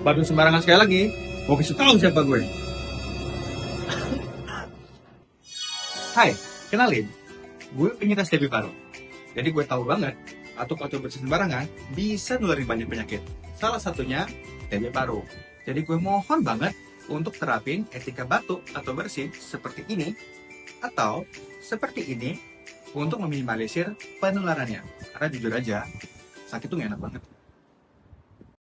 Baru sembarangan sekali lagi, mau kasih tahu siapa gue. Hai, kenalin, gue penyintas TB paru. Jadi gue tahu banget, atau bersih sembarangan bisa nularin banyak penyakit. Salah satunya TB paru. Jadi gue mohon banget untuk terapin etika batuk atau bersih seperti ini atau seperti ini untuk meminimalisir penularannya. Karena jujur aja, sakit tuh gak enak banget.